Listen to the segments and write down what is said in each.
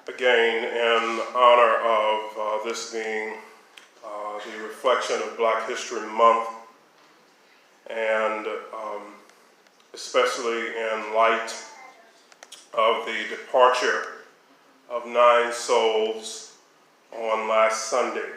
again in honor of this being the reflection of Black History Month, and especially in light of the departure of 9 souls on last Sunday.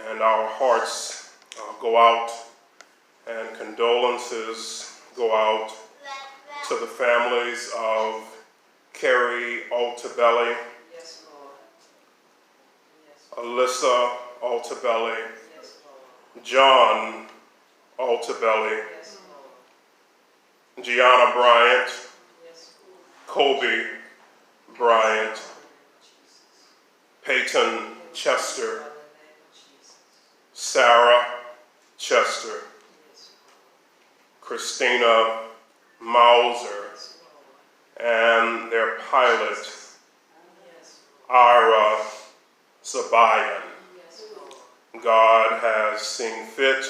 And our hearts go out, and condolences go out to the families of Keri Altobelli, Alyssa Altobelli, John Altobelli, Gianna Bryant, Kobe Bryant, Payton Chester, Sarah Chester, Christina Mauser, and their pilot, Zobayan. God has seen fit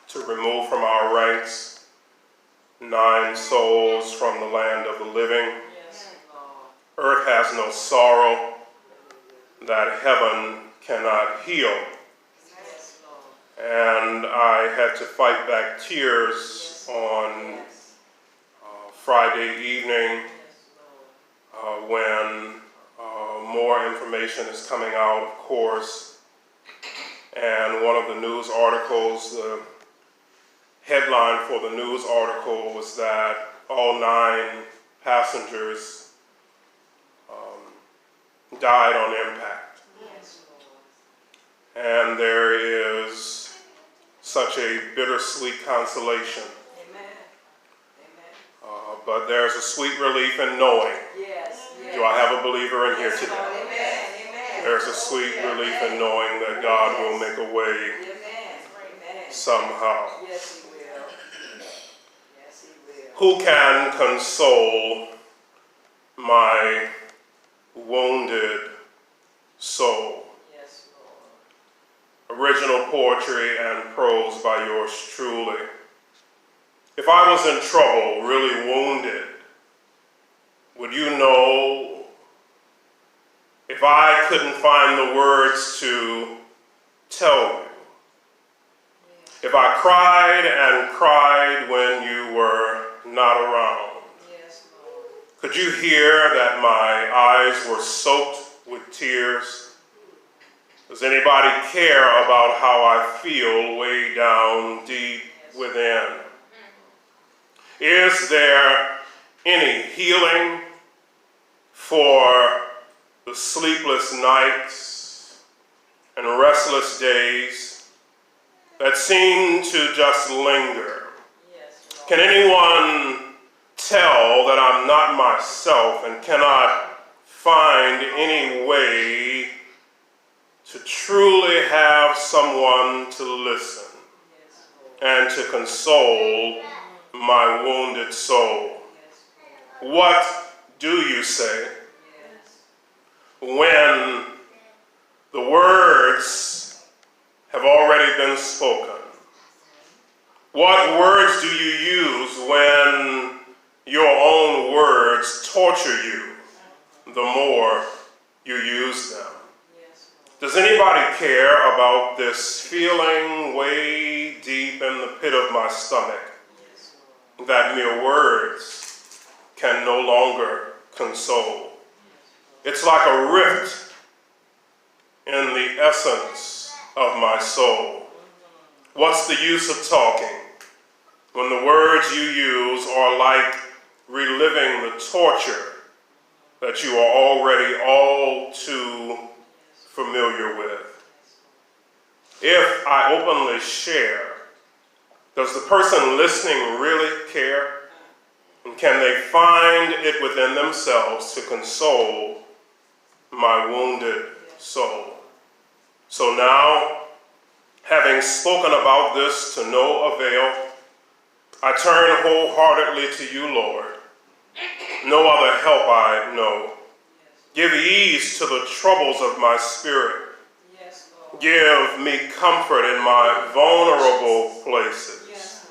to remove from our ranks 9 souls from the land of the living. Earth has no sorrow that heaven cannot heal. And I had to fight back tears on Friday evening when more information is coming out, of course. And one of the news articles, the headline for the news article was that all 9 passengers died on impact. And there is such a bittersweet consolation. But there's a sweet relief in knowing. Do I have a believer in here today? There's a sweet relief in knowing that God will make a way somehow. Who can console my wounded soul? Original poetry and prose by yours truly. If I was in trouble, really wounded, would you know if I couldn't find the words to tell you? If I cried and cried when you were not around, could you hear that my eyes were soaked with tears? Does anybody care about how I feel way down deep within? Is there any healing for the sleepless nights and restless days that seem to just linger? Can anyone tell that I'm not myself and cannot find any way to truly have someone to listen and to console my wounded soul? What do you say when the words have already been spoken? What words do you use when your own words torture you the more you use them? Does anybody care about this feeling way deep in the pit of my stomach that mere words can no longer console? It's like a rift in the essence of my soul. What's the use of talking when the words you use are like reliving the torture that you are already all too familiar with? If I openly share, does the person listening really care? And can they find it within themselves to console my wounded soul? So now, having spoken about this to no avail, I turn wholeheartedly to you, Lord. No other help I know. Give ease to the troubles of my spirit. Give me comfort in my vulnerable places.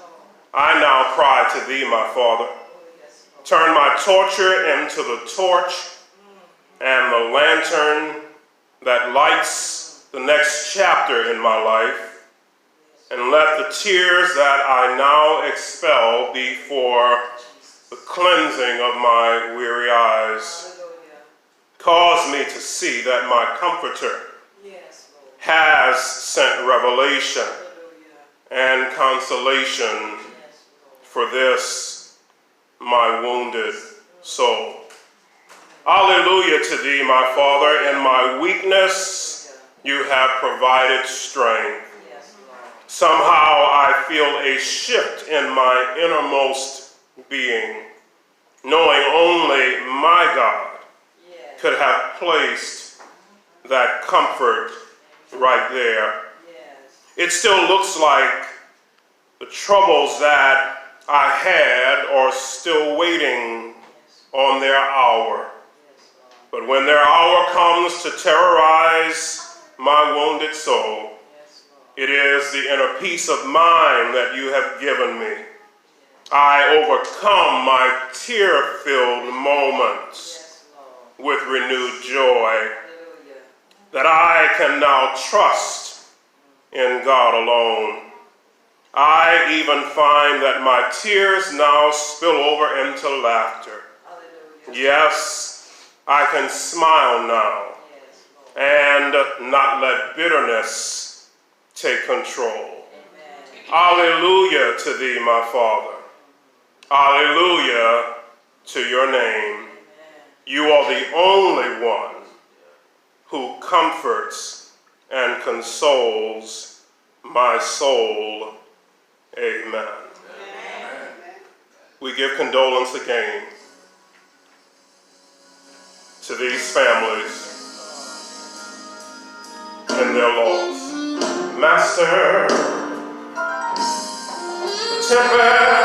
I now cry to thee, my Father. Turn my torture into the torch and the lantern that lights the next chapter in my life, and let the tears that I now expel be for the cleansing of my weary eyes. Cause me to see that my Comforter has sent revelation and consolation for this, my wounded soul. Hallelujah to thee, my Father. In my weakness, you have provided strength. Somehow I feel a shift in my innermost being, knowing only my God could have placed that comfort right there. It still looks like the troubles that I had are still waiting on their hour. But when their hour comes to terrorize my wounded soul, it is the inner peace of mind that you have given me. I overcome my tear-filled moments with renewed joy, that I can now trust in God alone. I even find that my tears now spill over into laughter. Yes, I can smile now and not let bitterness take control. Hallelujah to thee, my Father. Hallelujah to your name. You are the only one who comforts and consoles my soul. Amen. Amen. We give condolence again to these families and their loss. Master, the tempest